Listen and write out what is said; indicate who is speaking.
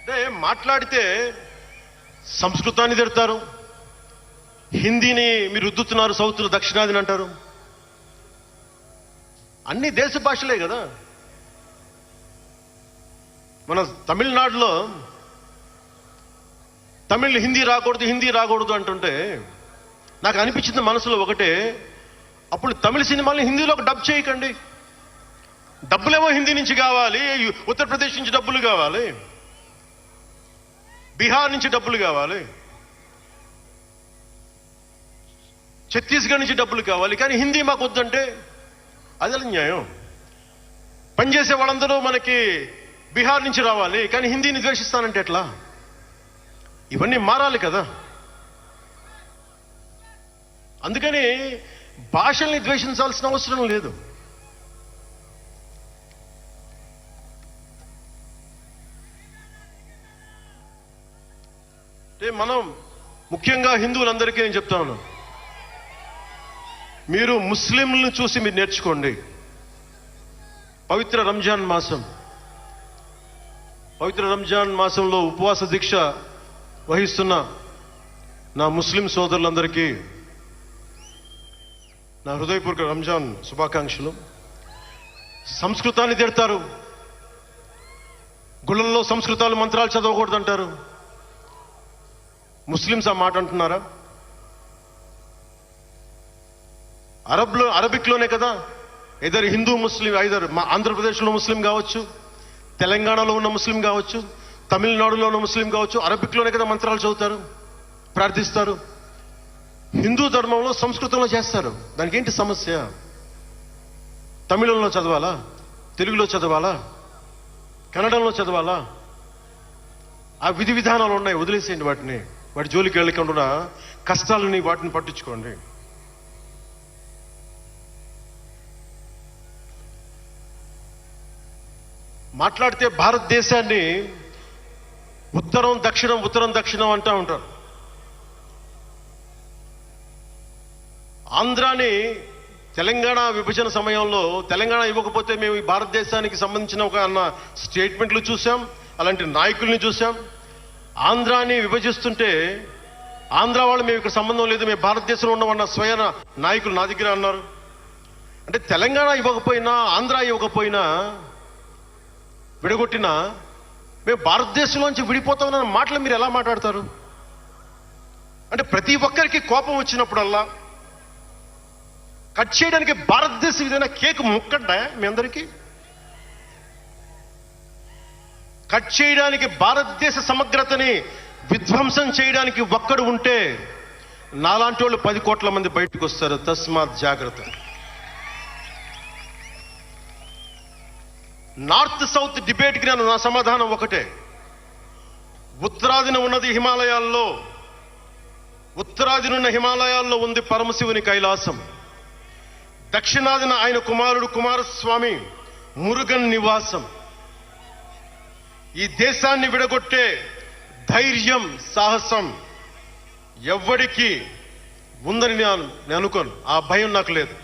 Speaker 1: అంటే మాట్లాడితే సంస్కృతాన్ని తిడతారు, హిందీని మీరు రుద్దుతున్నారు, సౌత్లో దక్షిణాదిని అంటారు. అన్ని దేశ భాషలే కదా. మన తమిళనాడులో తమిళ్ హిందీ రాకూడదు అంటుంటే నాకు అనిపించింది మనసులో ఒకటే, అప్పుడు తమిళ సినిమాల్ని హిందీలో డబ్ చేయకండి. డబ్బులేమో హిందీ నుంచి కావాలి, ఉత్తరప్రదేశ్ నుంచి డబ్బులు కావాలి, బీహార్ నుంచి డబ్బులు కావాలి, ఛత్తీస్గఢ్ నుంచి డబ్బులు కావాలి, కానీ హిందీ మాకు వద్దంటే అది న్యాయం. పనిచేసే వాళ్ళందరూ మనకి బీహార్ నుంచి రావాలి, కానీ హిందీని ద్వేషిస్తానంటే ఎట్లా? ఇవన్నీ మారాలి కదా. అందుకని భాషల్ని ద్వేషించాల్సిన అవసరం లేదు. మనం ముఖ్యంగా హిందువులందరికీ నేను చెప్తా ఉన్నాను, మీరు ముస్లింలను చూసి మీరు నేర్చుకోండి. పవిత్ర రంజాన్ మాసంలో ఉపవాస దీక్ష వహిస్తున్న నా ముస్లిం సోదరులందరికీ నా హృదయపూర్వక రంజాన్ శుభాకాంక్షలు. సంస్కృతాన్ని తిడతారు, గుళ్ళల్లో సంస్కృతాలు మంత్రాలు చదవకూడదంటారు. ముస్లిమ్స్ ఆ మాట అంటున్నారా? అరబిక్లోనే కదా, ఐదర్ హిందూ ముస్లిం, ఐదర్ ఆంధ్రప్రదేశ్లో ముస్లిం కావచ్చు, తెలంగాణలో ఉన్న ముస్లిం కావచ్చు, తమిళనాడులో ఉన్న ముస్లిం కావచ్చు, అరబిక్లోనే కదా మంత్రాలు చదువుతారు, ప్రార్థిస్తారు. హిందూ ధర్మంలో సంస్కృతంలో చేస్తారు. దానికి ఏంటి సమస్య? తమిళంలో చదవాలా, తెలుగులో చదవాలా, కన్నడంలో చదవాలా? ఆ విధి విధానాలు ఉన్నాయి, వదిలేసేయండి వాటిని. వాటి జోలికి వెళ్ళకుండా కష్టాలని వాటిని పట్టించుకోండి. మాట్లాడితే భారతదేశాన్ని ఉత్తరం దక్షిణం అంటూ ఉంటారు. ఆంధ్రాని తెలంగాణ విభజన సమయంలో తెలంగాణ ఇవ్వకపోతే మేము ఈ భారతదేశానికి సంబంధించిన ఒక అన్న స్టేట్మెంట్లు చూసాం, అలాంటి నాయకుల్ని చూసాం. ఆంధ్రాని విభజిస్తుంటే ఆంధ్ర వాళ్ళు మేము ఇక్కడ సంబంధం లేదు, మేము భారతదేశంలో ఉన్నవన్న స్వయం నాయకులు నా దగ్గర అన్నారు. అంటే తెలంగాణ ఇవ్వకపోయినా, ఆంధ్ర ఇవ్వకపోయినా, విడగొట్టినా మేము భారతదేశంలోంచి విడిపోతామన్న మాటలు మీరు ఎలా మాట్లాడతారు? అంటే ప్రతి ఒక్కరికి కోపం వచ్చినప్పుడల్లా కట్ చేయడానికి భారతదేశం ఏదైనా కేక్ ముక్కడ్డా మీ అందరికీ? కట్ చేయడానికి, భారతదేశ సమగ్రతని విధ్వంసం చేయడానికి ఒక్కడు ఉంటే నాలాంటి వాళ్ళు 10 కోట్ల మంది బయటకు వస్తారు. తస్మాత్ జాగ్రత్త. నార్త్ సౌత్ డిబేట్కి నా సమాధానం ఒకటే. ఉత్తరాదిన ఉన్న హిమాలయాల్లో ఉంది పరమశివుని కైలాసం. దక్షిణాదిన ఆయన కుమారుడు కుమారస్వామి మురుగన్ నివాసం. ఈ దేశాన్ని విడగొట్టే ధైర్యం, సాహసం ఎవ్వడికి ఉందని నేను అనుకోను. ఆ భయం నాకు లేదు.